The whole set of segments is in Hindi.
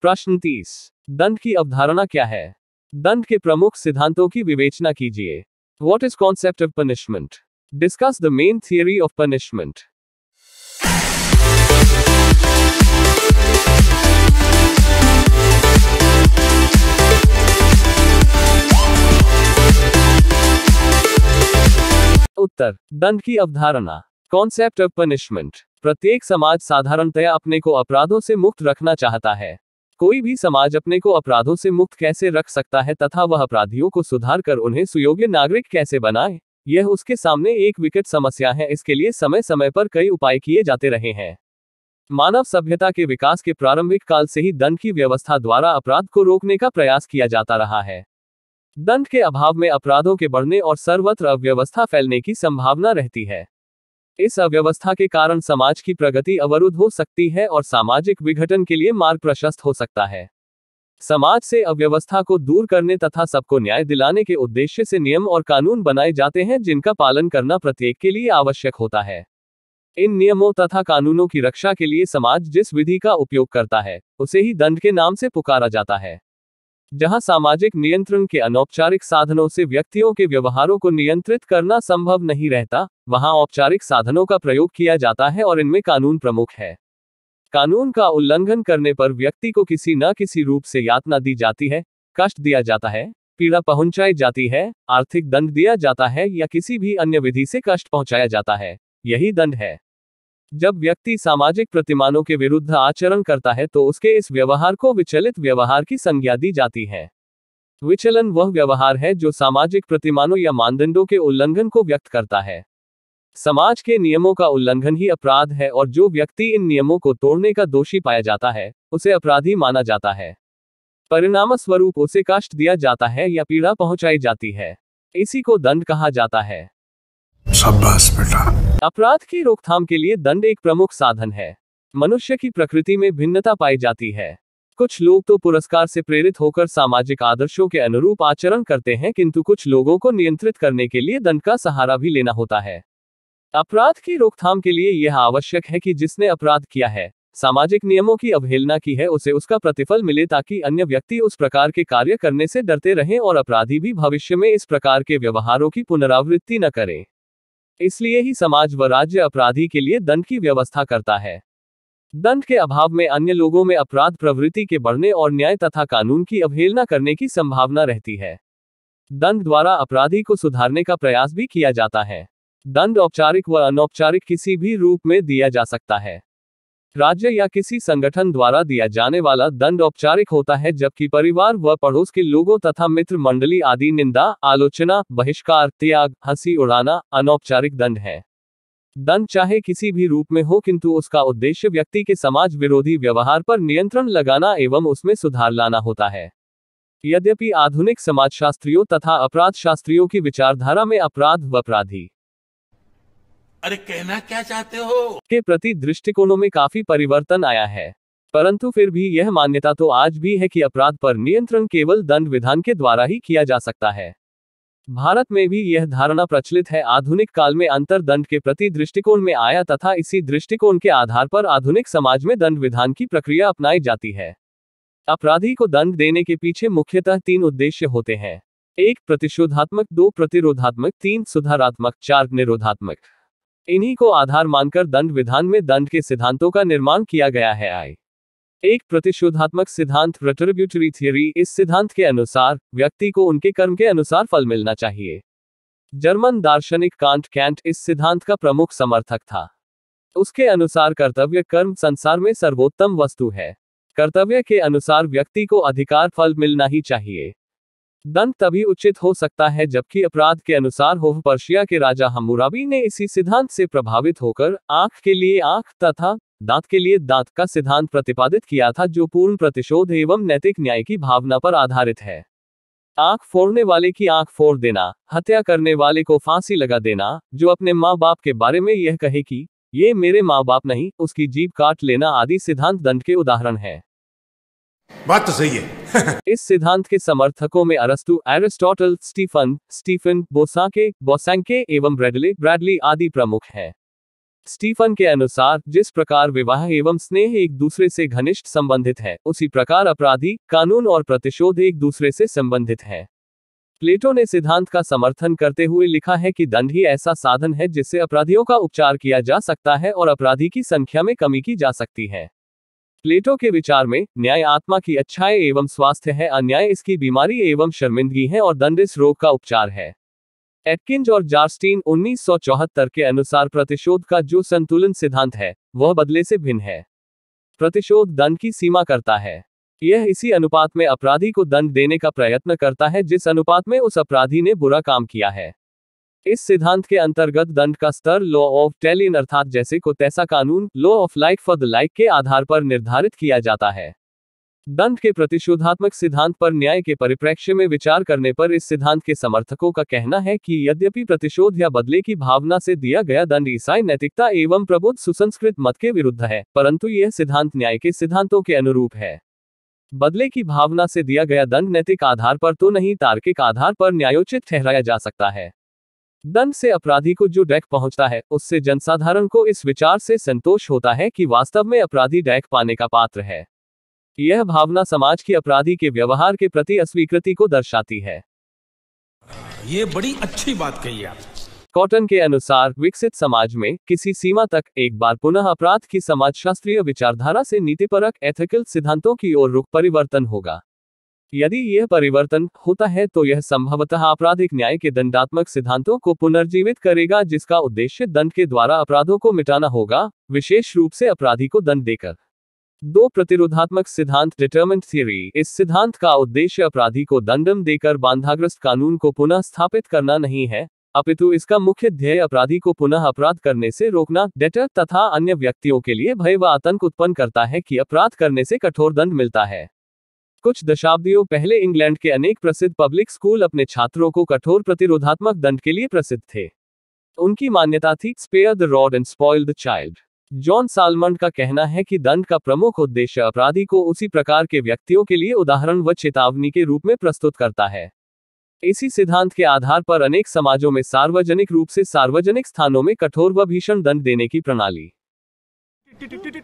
प्रश्न 30। दंड की अवधारणा क्या है? दंड के प्रमुख सिद्धांतों की विवेचना कीजिए। What is concept of punishment? Discuss the main theory of punishment. उत्तर। दंड की अवधारणा। Concept of punishment. प्रत्येक समाज साधारणतया अपने को अपराधों से मुक्त रखना चाहता है। कोई भी समाज अपने को अपराधों से मुक्त कैसे रख सकता है तथा वह अपराधियों को सुधार कर उन्हें सुयोग्य नागरिक कैसे बनाए, यह उसके सामने एक विकट समस्या है। इसके लिए समय समय पर कई उपाय किए जाते रहे हैं। मानव सभ्यता के विकास के प्रारंभिक काल से ही दंड की व्यवस्था द्वारा अपराध को रोकने का प्रयास किया जाता रहा है। दंड के अभाव में अपराधों के बढ़ने और सर्वत्र अव्यवस्था फैलने की संभावना रहती है। इस अव्यवस्था के कारण समाज की प्रगति अवरुद्ध हो सकती है और सामाजिक विघटन के लिए मार्ग प्रशस्त हो सकता है। समाज से अव्यवस्था को दूर करने तथा सबको न्याय दिलाने के उद्देश्य से नियम और कानून बनाए जाते हैं, जिनका पालन करना प्रत्येक के लिए आवश्यक होता है। इन नियमों तथा कानूनों की रक्षा के लिए समाज जिस विधि का उपयोग करता है, उसे ही दंड के नाम से पुकारा जाता है। जहां सामाजिक नियंत्रण के अनौपचारिक साधनों से व्यक्तियों के व्यवहारों को नियंत्रित करना संभव नहीं रहता, वहां औपचारिक साधनों का प्रयोग किया जाता है और इनमें कानून प्रमुख है। कानून का उल्लंघन करने पर व्यक्ति को किसी न किसी रूप से यातना दी जाती है, कष्ट दिया जाता है, पीड़ा पहुंचाई जाती है, आर्थिक दंड दिया जाता है या किसी भी अन्य विधि से कष्ट पहुंचाया जाता है। यही दंड है। जब व्यक्ति सामाजिक प्रतिमानों के विरुद्ध आचरण करता है तो उसके इस व्यवहार को विचलित व्यवहार की संज्ञा दी जाती है। विचलन वह व्यवहार है जो सामाजिक प्रतिमानों या मानदंडों के उल्लंघन को व्यक्त करता है। समाज के नियमों का उल्लंघन ही अपराध है और जो व्यक्ति इन नियमों को तोड़ने का दोषी पाया जाता है, उसे अपराधी माना जाता है। परिणामस्वरूप उसे कष्ट दिया जाता है या पीड़ा पहुंचाई जाती है। इसी को दंड कहा जाता है। शाबाश बेटा। अपराध की रोकथाम के लिए दंड एक प्रमुख साधन है। मनुष्य की प्रकृति में भिन्नता पाई जाती है। कुछ लोग तो पुरस्कार से प्रेरित होकर सामाजिक आदर्शों के अनुरूप आचरण करते हैं, किंतु कुछ लोगों को नियंत्रित करने के लिए दंड का सहारा भी लेना होता है। अपराध की रोकथाम के लिए यह आवश्यक है कि जिसने अपराध किया है, सामाजिक नियमों की अवहेलना की है, उसे उसका प्रतिफल मिले ताकि अन्य व्यक्ति उस प्रकार के कार्य करने से डरते रहें और अपराधी भी भविष्य में इस प्रकार के व्यवहारों की पुनरावृत्ति न करें। इसलिए ही समाज व राज्य अपराधी के लिए दंड की व्यवस्था करता है। दंड के अभाव में अन्य लोगों में अपराध प्रवृत्ति के बढ़ने और न्याय तथा कानून की अवहेलना करने की संभावना रहती है। दंड द्वारा अपराधी को सुधारने का प्रयास भी किया जाता है। दंड औपचारिक व अनौपचारिक किसी भी रूप में दिया जा सकता है। राज्य या किसी संगठन द्वारा दिया जाने वाला दंड औपचारिक होता है, जबकि परिवार व पड़ोस के लोगों तथा मित्र मंडली आदि निंदा, आलोचना, बहिष्कार, त्याग, हंसी उड़ाना अनौपचारिक दंड है। दंड चाहे किसी भी रूप में हो, किंतु उसका उद्देश्य व्यक्ति के समाज विरोधी व्यवहार पर नियंत्रण लगाना एवं उसमें सुधार लाना होता है। यद्यपि आधुनिक समाजशास्त्रियों तथा अपराध शास्त्रियों की विचारधारा में अपराध व अपराधी अरे कहना क्या चाहते हो के प्रति दृष्टिकोणों में काफी परिवर्तन आया है, परंतु फिर भी यह मान्यता तो आज भी है कि अपराध पर नियंत्रण केवल दंड विधान के द्वारा ही किया जा सकता है। भारत में भी यह धारणा प्रचलित है। आधुनिक काल में अंतर दंड के प्रति दृष्टिकोण में आया तथा इसी दृष्टिकोण के आधार पर आधुनिक समाज में दंड विधान की प्रक्रिया अपनाई जाती है। अपराधी को दंड देने के पीछे मुख्यतः 3 उद्देश्य होते हैं। 1 प्रतिशोधात्मक, 2 प्रतिरोधात्मक, 3 सुधारात्मक, 4 निरोधात्मक। इन्हीं को आधार मानकर दंड विधान में दंड के सिद्धांतों का निर्माण किया गया है। एक प्रतिशोधात्मक सिद्धांत, रेट्रिब्यूटरी थियरी। इस सिद्धांत के अनुसार व्यक्ति को उनके कर्म के अनुसार फल मिलना चाहिए। जर्मन दार्शनिक कैंट इस सिद्धांत का प्रमुख समर्थक था। उसके अनुसार कर्तव्य कर्म संसार में सर्वोत्तम वस्तु है। कर्तव्य के अनुसार व्यक्ति को अधिकार फल मिलना ही चाहिए। दंड तभी उचित हो सकता है जबकि अपराध के अनुसार हो। पर्शिया के राजा हम्मुराबी ने इसी सिद्धांत से प्रभावित होकर आंख के लिए आंख तथा दांत के लिए दांत का सिद्धांत प्रतिपादित किया था, जो पूर्ण प्रतिशोध एवं नैतिक न्याय की भावना पर आधारित है। आंख फोड़ने वाले की आंख फोड़ देना, हत्या करने वाले को फांसी लगा देना, जो अपने माँ बाप के बारे में यह कहे कि ये मेरे माँ बाप नहीं, उसकी जीभ काट लेना आदि सिद्धांत दंड के उदाहरण है। बात तो सही है। इस सिद्धांत के समर्थकों में अरस्तु, एरिस्टोटल, स्टीफन, बोसांके एवं ब्रैडली आदि प्रमुख हैं। स्टीफन के अनुसार जिस प्रकार विवाह एवं स्नेह एक दूसरे से घनिष्ठ संबंधित है, उसी प्रकार अपराधी, कानून और प्रतिशोध एक दूसरे से संबंधित है। प्लेटो ने सिद्धांत का समर्थन करते हुए लिखा है कि दंड ही ऐसा साधन है जिससे अपराधियों का उपचार किया जा सकता है और अपराधी की संख्या में कमी की जा सकती है। प्लेटो के विचार में न्याय आत्मा की अच्छाई एवं स्वास्थ्य है, अन्याय इसकी बीमारी एवं शर्मिंदगी है और दंड इस रोग का उपचार है। एटकिंज और जार्स्टीन 1974 के अनुसार प्रतिशोध का जो संतुलन सिद्धांत है वह बदले से भिन्न है। प्रतिशोध दंड की सीमा करता है। यह इसी अनुपात में अपराधी को दंड देने का प्रयत्न करता है जिस अनुपात में उस अपराधी ने बुरा काम किया है। इस सिद्धांत के अंतर्गत दंड का स्तर लॉ ऑफ टेलिन अर्थात जैसे को तैसा कानून, law of like for the like के आधार पर निर्धारित किया जाता है। दंड के प्रतिशोधात्मक सिद्धांत पर न्याय के परिप्रेक्ष्य में विचार करने पर इस सिद्धांत के समर्थकों का कहना है कि यद्यपि प्रतिशोध या बदले की भावना से दिया गया दंड ईसाई नैतिकता एवं प्रबुद्ध सुसंस्कृत मत के विरुद्ध है, परंतु यह सिद्धांत न्याय के सिद्धांतों के अनुरूप है। बदले की भावना से दिया गया दंड नैतिक आधार पर तो नहीं, तार्किक आधार पर न्यायोचित ठहराया जा सकता है। दंड से अपराधी को जो डैक पहुंचता है, उससे जनसाधारण को इस विचार से संतोष होता है कि वास्तव में अपराधी डैक पाने का पात्र है। यह भावना समाज की अपराधी के व्यवहार के प्रति अस्वीकृति को दर्शाती है। ये बड़ी अच्छी बात कही आप। कॉटन के अनुसार विकसित समाज में किसी सीमा तक एक बार पुनः अपराध की समाजशास्त्रीय विचारधारा से नीतिपरक एथिकल सिद्धांतों की ओर रुख परिवर्तन होगा। यदि यह परिवर्तन होता है तो यह संभवतः आपराधिक न्याय के दंडात्मक सिद्धांतों को पुनर्जीवित करेगा, जिसका उद्देश्य दंड के द्वारा अपराधों को मिटाना होगा, विशेष रूप से अपराधी को दंड देकर। दो प्रतिरोधात्मक सिद्धांत डिटरमिनेंट थ्योरी। इस सिद्धांत का उद्देश्य अपराधी को दंडम देकर बांधाग्रस्त कानून को पुनः स्थापित करना नहीं है, अपितु इसका मुख्य ध्येय अपराधी को पुनः अपराध करने से रोकना, डेटर तथा अन्य व्यक्तियों के लिए भय व आतंक उत्पन्न करता है कि अपराध करने से कठोर दंड मिलता है। कुछ दशाब्दियों पहले इंग्लैंड के अनेक प्रसिद्ध पब्लिक स्कूल अपने छात्रों को कठोर प्रतिरोधात्मक दंड के लिए प्रसिद्ध थे। उनकी मान्यता थी spare the rod and spoil the child. John Salmond का कहना है कि दंड का प्रमुख उद्देश्य अपराधी को उसी प्रकार के व्यक्तियों के लिए उदाहरण व चेतावनी के रूप में प्रस्तुत करता है। इसी सिद्धांत के आधार पर अनेक समाजों में सार्वजनिक रूप से सार्वजनिक स्थानों में कठोर व भीषण दंड देने की प्रणाली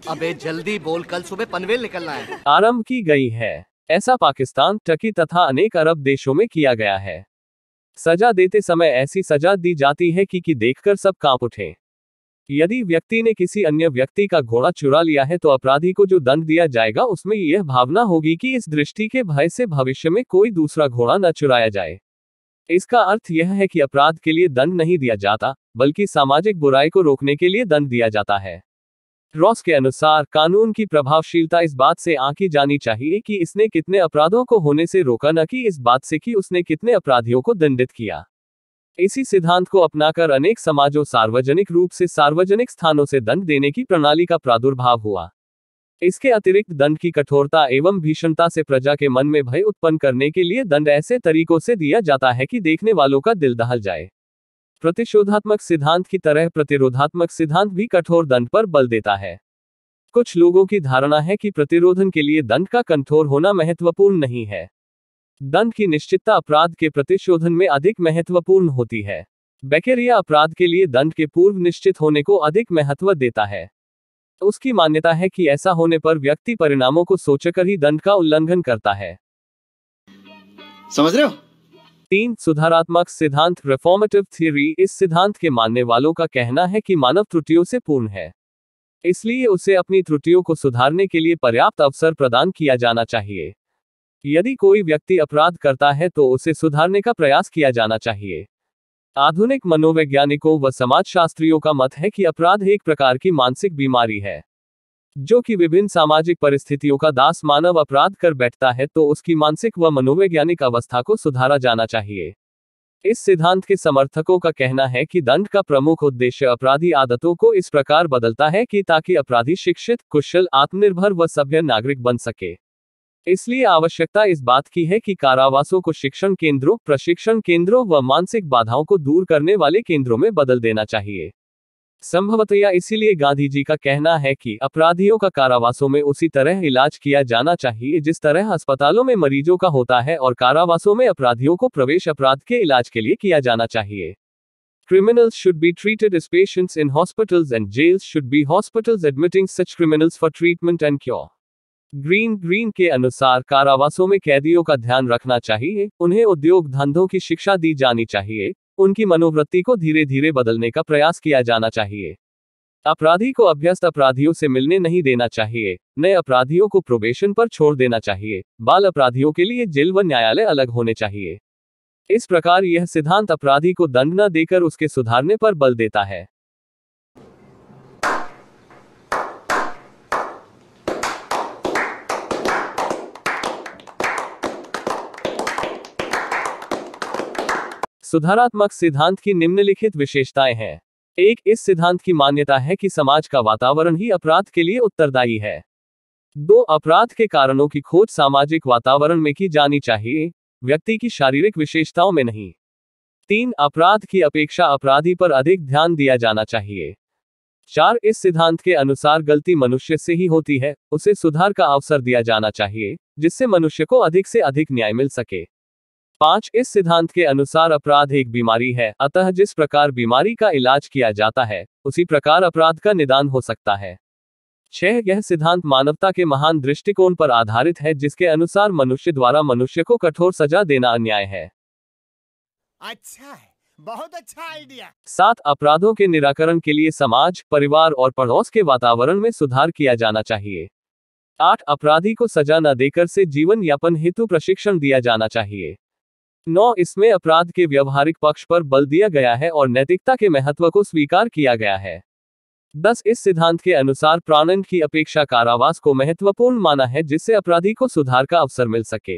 अबे जल्दी बोल, कल सुबह पनवेल निकलना है। आरंभ की गई है। ऐसा पाकिस्तान, टर्की तथा अनेक अरब देशों में किया गया है। सजा देते समय ऐसी सजा दी जाती है कि देखकर सब कांप उठें। यदि व्यक्ति ने किसी अन्य व्यक्ति का घोड़ा चुरा लिया है तो अपराधी को जो दंड दिया जाएगा उसमें यह भावना होगी कि इस दृष्टि के भय से भविष्य में कोई दूसरा घोड़ा न चुराया जाए। इसका अर्थ यह है कि अपराध के लिए दंड नहीं दिया जाता, बल्कि सामाजिक बुराई को रोकने के लिए दंड दिया जाता है। रॉस के अनुसार कानून की प्रभावशीलता इस बात से आंकी जानी चाहिए कि इसने कितने अपराधों को होने से रोका, न कि इस बात से कि उसने कितने अपराधियों को दंडित किया। इसी सिद्धांत को अपनाकर अनेक समाजों सार्वजनिक रूप से सार्वजनिक स्थानों से दंड देने की प्रणाली का प्रादुर्भाव हुआ। इसके अतिरिक्त दंड की कठोरता एवं भीषणता से प्रजा के मन में भय उत्पन्न करने के लिए दंड ऐसे तरीकों से दिया जाता है कि देखने वालों का दिल दहल जाए। प्रतिशोधात्मक सिद्धांत की तरह प्रतिरोधात्मक सिद्धांत भी कठोर दंड पर बल देता है। कुछ लोगों की धारणा है कि प्रतिरोधन के लिए दंड का कठोर होना महत्वपूर्ण नहीं है। दंड की निश्चितता अपराध के प्रतिशोधन में अधिक महत्वपूर्ण होती है। बेकेरिया अपराध के लिए दंड के पूर्व निश्चित होने को अधिक महत्व देता है। उसकी मान्यता है कि ऐसा होने पर व्यक्ति परिणामों को सोचकर ही दंड का उल्लंघन करता है। समझ रहे हो? 3. सुधारात्मक सिद्धांत रिफॉर्मेटिव थ्योरी। इस सिद्धांत के मानने वालों का कहना है कि मानव त्रुटियों से पूर्ण है, इसलिए उसे अपनी त्रुटियों को सुधारने के लिए पर्याप्त अवसर प्रदान किया जाना चाहिए। यदि कोई व्यक्ति अपराध करता है तो उसे सुधारने का प्रयास किया जाना चाहिए। आधुनिक मनोवैज्ञानिकों व समाजशास्त्रियों का मत है कि अपराध एक प्रकार की मानसिक बीमारी है, जो कि विभिन्न सामाजिक परिस्थितियों का दास मानव अपराध कर बैठता है, तो उसकी मानसिक व मनोवैज्ञानिक अवस्था को सुधारा जाना चाहिए। इस सिद्धांत के समर्थकों का कहना है कि दंड का प्रमुख उद्देश्य अपराधी आदतों को इस प्रकार बदलता है कि ताकि अपराधी शिक्षित, कुशल, आत्मनिर्भर व सभ्य नागरिक बन सके। इसलिए आवश्यकता इस बात की है कि कारावासों को शिक्षण केंद्रों, प्रशिक्षण केंद्रों व मानसिक बाधाओं को दूर करने वाले केंद्रों में बदल देना चाहिए। संभवतया इसीलिए गांधी जी का कहना है कि अपराधियों का कारावासों में उसी तरह इलाज किया जाना चाहिए जिस तरह अस्पतालों में मरीजों का होता है, और कारावासों में अपराधियों को प्रवेश अपराध के इलाज के लिए किया जाना चाहिए। Criminals should be treated as patients in hospitals and jails should be hospitals admitting such criminals for treatment and cure. Green के अनुसार कारावासों में कैदियों का ध्यान रखना चाहिए, उन्हें उद्योग धंधों की शिक्षा दी जानी चाहिए, उनकी मनोवृत्ति को धीरे धीरे बदलने का प्रयास किया जाना चाहिए। अपराधी को अभ्यस्त अपराधियों से मिलने नहीं देना चाहिए, नए अपराधियों को प्रोबेशन पर छोड़ देना चाहिए, बाल अपराधियों के लिए जेल व न्यायालय अलग होने चाहिए। इस प्रकार यह सिद्धांत अपराधी को दंड न देकर उसके सुधारने पर बल देता है। सुधारात्मक सिद्धांत की निम्नलिखित विशेषताएं हैं। 1. इस सिद्धांत की मान्यता है कि समाज का वातावरण ही अपराध के लिए उत्तरदायी है। 2. अपराध के कारणों की खोज सामाजिक वातावरण में की जानी चाहिए, व्यक्ति की शारीरिक विशेषताओं में नहीं। 3. अपराध की अपेक्षा अपराधी पर अधिक ध्यान दिया जाना चाहिए। 4. इस सिद्धांत के अनुसार गलती मनुष्य से ही होती है, उसे सुधार का अवसर दिया जाना चाहिए, जिससे मनुष्य को अधिक से अधिक न्याय मिल सके। 5. इस सिद्धांत के अनुसार अपराध एक बीमारी है, अतः जिस प्रकार बीमारी का इलाज किया जाता है, उसी प्रकार अपराध का निदान हो सकता है। 6. यह सिद्धांत मानवता के महान दृष्टिकोण पर आधारित है, जिसके अनुसार मनुष्य द्वारा मनुष्य को कठोर सजा देना अन्याय है। अच्छा है, बहुत अच्छा आइडिया। 7. अपराधों के निराकरण के लिए समाज, परिवार और पड़ोस के वातावरण में सुधार किया जाना चाहिए। 8. अपराधी को सजा न देकर से जीवन यापन हेतु प्रशिक्षण दिया जाना चाहिए। 9. इसमें अपराध के व्यवहारिक पक्ष पर बल दिया गया है और नैतिकता के महत्व को स्वीकार किया गया है। 10. इस सिद्धांत के अनुसार प्राणदंड की अपेक्षा कारावास को महत्वपूर्ण माना है, जिससे अपराधी को सुधार का अवसर मिल सके।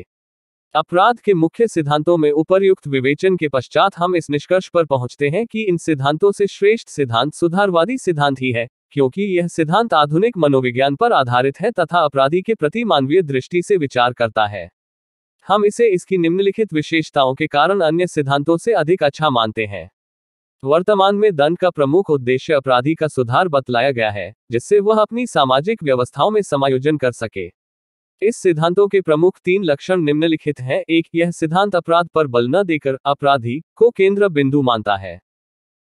अपराध के मुख्य सिद्धांतों में उपर्युक्त विवेचन के पश्चात हम इस निष्कर्ष पर पहुंचते हैं कि इन सिद्धांतों से श्रेष्ठ सिद्धांत सुधारवादी सिद्धांत ही है, क्योंकि यह सिद्धांत आधुनिक मनोविज्ञान पर आधारित है तथा अपराधी के प्रति मानवीय दृष्टि से विचार करता है। हम इसे इसकी निम्नलिखित विशेषताओं के कारण अन्य सिद्धांतों से अधिक अच्छा मानते हैं। वर्तमान में दंड का प्रमुख उद्देश्य अपराधी का सुधार बतलाया गया है, जिससे वह अपनी सामाजिक व्यवस्थाओं में समायोजन कर सके। इस सिद्धांतों के प्रमुख 3 लक्षण निम्नलिखित हैं। 1. यह सिद्धांत अपराध पर बल न देकर अपराधी को केंद्र बिंदु मानता है।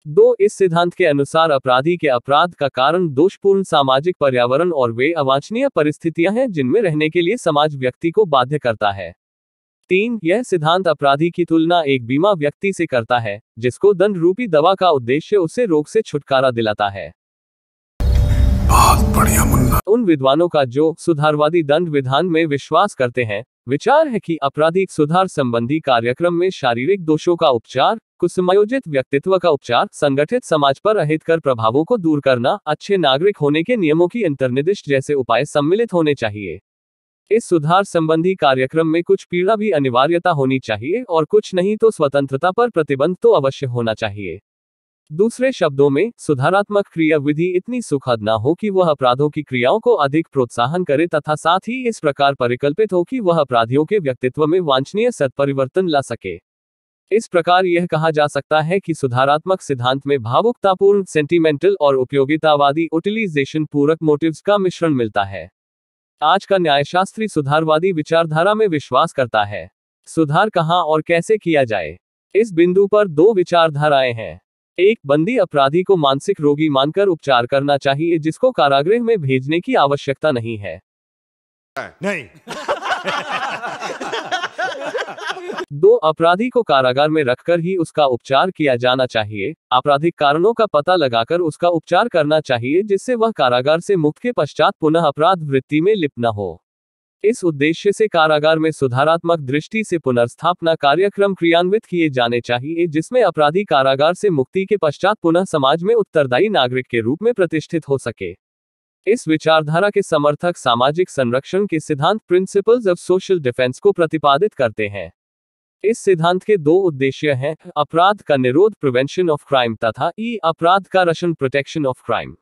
2. इस सिद्धांत के अनुसार अपराधी के अपराध का कारण दोषपूर्ण सामाजिक पर्यावरण और वे अवांछनीय परिस्थितियां हैं जिनमें रहने के लिए समाज व्यक्ति को बाध्य करता है। 3. यह सिद्धांत अपराधी की तुलना एक बीमा व्यक्ति से करता है, जिसको दंड रूपी दवा का उद्देश्य उसे रोग से छुटकारा दिलाता है। बहुत बढ़िया मुन्ना। उन विद्वानों का जो सुधारवादी दंड विधान में विश्वास करते हैं, विचार है कि आपराधिक सुधार संबंधी कार्यक्रम में शारीरिक दोषों का उपचार, कुसमायोजित व्यक्तित्व का उपचार, संगठित समाज पर अहितकर प्रभावों को दूर करना, अच्छे नागरिक होने के नियमों की अंतर्निर्दिष्ट जैसे उपाय सम्मिलित होने चाहिए। इस सुधार संबंधी कार्यक्रम में कुछ पीड़ा भी अनिवार्यता होनी चाहिए और कुछ नहीं तो स्वतंत्रता पर प्रतिबंध तो अवश्य होना चाहिए। दूसरे शब्दों में, सुधारात्मक क्रिया विधि इतनी सुखद न हो कि वह अपराधों की क्रियाओं को अधिक प्रोत्साहन करे तथा साथ ही इस प्रकार परिकल्पित हो कि वह अपराधियों के व्यक्तित्व में वांछनीय सत्परिवर्तन ला सके। इस प्रकार यह कहा जा सकता है कि सुधारात्मक सिद्धांत में भावुकतापूर्ण सेंटिमेंटल और उपयोगितावादी उटिलाइजेशन पूरक मोटिव्स का मिश्रण मिलता है। आज का न्यायशास्त्री सुधारवादी विचारधारा में विश्वास करता है। सुधार कहां और कैसे किया जाए, इस बिंदु पर 2 विचारधाराएं हैं। 1. बंदी अपराधी को मानसिक रोगी मानकर उपचार करना चाहिए, जिसको कारागृह में भेजने की आवश्यकता नहीं है। नहीं। 2. अपराधी को कारागार में रखकर ही उसका उपचार किया जाना चाहिए, आपराधिक कारणों का पता लगाकर उसका उपचार करना चाहिए, जिससे वह कारागार से मुक्त के पश्चात पुनः अपराध वृत्ति में लिप्त न हो। इस उद्देश्य से कारागार में सुधारात्मक दृष्टि से पुनर्स्थापना कार्यक्रम क्रियान्वित किए जाने चाहिए, जिसमें अपराधी कारागार से मुक्ति के पश्चात पुनः समाज में उत्तरदायी नागरिक के रूप में प्रतिष्ठित हो सके। इस विचारधारा के समर्थक सामाजिक संरक्षण के सिद्धांत प्रिंसिपल्स ऑफ सोशल डिफेंस को प्रतिपादित करते हैं। इस सिद्धांत के 2 उद्देश्य हैं: अपराध का निरोध प्रिवेंशन ऑफ क्राइम तथा अपराध का रक्षण प्रोटेक्शन ऑफ क्राइम।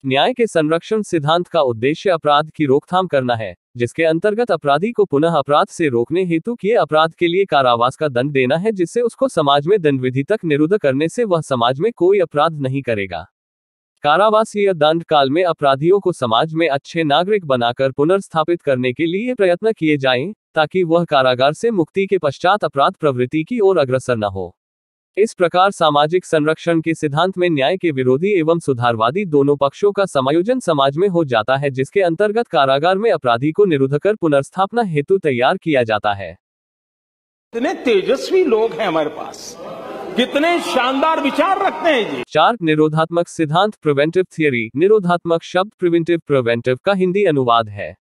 न्याय के संरक्षण सिद्धांत का उद्देश्य अपराध की रोकथाम करना है, जिसके अंतर्गत अपराधी को पुनः अपराध से रोकने हेतु किए अपराध के लिए कारावास का दंड देना है, जिससे उसको समाज में दंड विधि तक निरुद्ध करने से वह समाज में कोई अपराध नहीं करेगा। कारावासीय दंड काल में अपराधियों को समाज में अच्छे नागरिक बनाकर पुनर्स्थापित करने के लिए प्रयत्न किए जाएं, ताकि वह कारागार से मुक्ति के पश्चात अपराध प्रवृत्ति की ओर अग्रसर न हो। इस प्रकार सामाजिक संरक्षण के सिद्धांत में न्याय के विरोधी एवं सुधारवादी दोनों पक्षों का समायोजन समाज में हो जाता है, जिसके अंतर्गत कारागार में अपराधी को निरुद्ध कर पुनर्स्थापना हेतु तैयार किया जाता है। कितने तेजस्वी लोग हैं हमारे पास, कितने शानदार विचार रखते हैं जी। 4. निरोधात्मक सिद्धांत प्रिवेंटिव थियरी। निरोधात्मक शब्द प्रिवेंटिव का हिंदी अनुवाद है।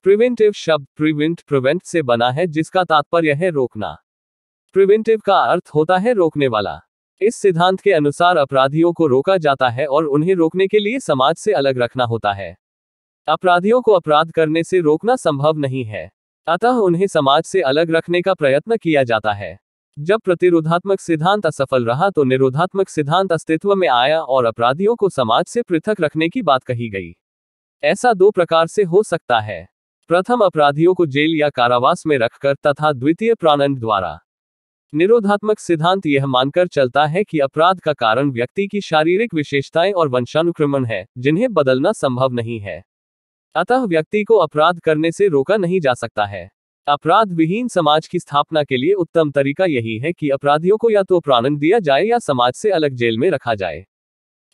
प्रिवेंटिव शब्द प्रिवेंट से बना है, जिसका तात्पर्य है रोकना। प्रिवेंटिव का अर्थ होता है रोकने वाला। इस सिद्धांत के अनुसार अपराधियों को रोका जाता है और उन्हें रोकने के लिए समाज से अलग रखना होता है। अपराधियों को अपराध करने से रोकना संभव नहीं है, अतः उन्हें समाज से अलग रखने का प्रयत्न किया जाता है। जब प्रतिरोधात्मक सिद्धांत असफल रहा तो निरोधात्मक सिद्धांत अस्तित्व में आया और अपराधियों को समाज से पृथक रखने की बात कही गई। ऐसा 2 प्रकार से हो सकता है। प्रथम, अपराधियों को जेल या कारावास में रखकर, तथा द्वितीय, प्राणदंड द्वारा। निरोधात्मक सिद्धांत यह मानकर चलता है कि अपराध का कारण व्यक्ति की शारीरिक विशेषताएं और वंशानुक्रमण है, जिन्हें बदलना संभव नहीं है। अतः व्यक्ति को अपराध करने से रोका नहीं जा सकता है। अपराध विहीन समाज की स्थापना के लिए उत्तम तरीका यही है कि अपराधियों को या तो प्राणदंड दिया जाए या समाज से अलग जेल में रखा जाए।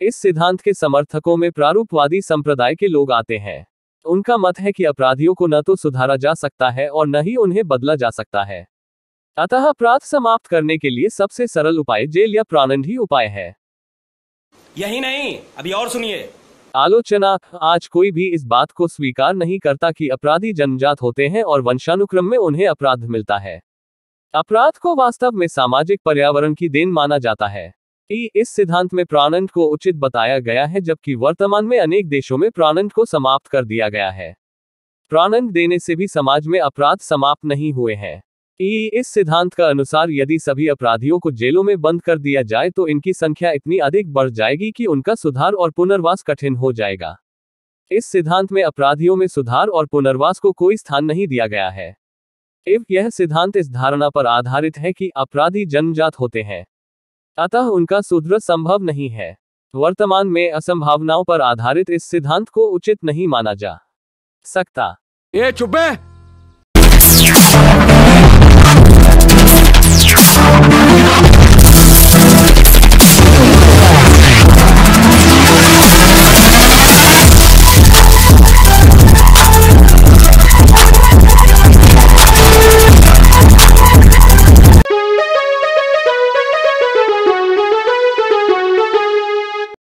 इस सिद्धांत के समर्थकों में प्रारूपवादी संप्रदाय के लोग आते हैं। उनका मत है कि अपराधियों को न तो सुधारा जा सकता है और न ही उन्हें बदला जा सकता है। अतः अपराध समाप्त करने के लिए सबसे सरल उपाय जेल या प्राणदंड ही उपाय है। यही नहीं, अभी और सुनिए। आलोचना। आज कोई भी इस बात को स्वीकार नहीं करता कि अपराधी जन्मजात होते हैं और वंशानुक्रम में उन्हें अपराध मिलता है। अपराध को वास्तव में सामाजिक पर्यावरण की देन माना जाता है। इस सिद्धांत में प्राणदंड को उचित बताया गया है, जबकि वर्तमान में अनेक देशों में प्राणदंड को समाप्त कर दिया गया है। प्राणदंड देने से भी समाज में अपराध समाप्त नहीं हुए हैं। इस सिद्धांत का अनुसार यदि सभी अपराधियों को जेलों में बंद कर दिया जाए तो इनकी संख्या इतनी अधिक बढ़ जाएगी कि उनका सुधार और पुनर्वास कठिन हो जाएगा। इस सिद्धांत में अपराधियों में सुधार और पुनर्वास को कोई स्थान नहीं दिया गया है। यह सिद्धांत इस धारणा पर आधारित है कि अपराधी जन्मजात होते हैं, अतः उनका सुधर संभव नहीं है। वर्तमान में असंभावनाओं पर आधारित इस सिद्धांत को उचित नहीं माना जा सकता। ये चुप है।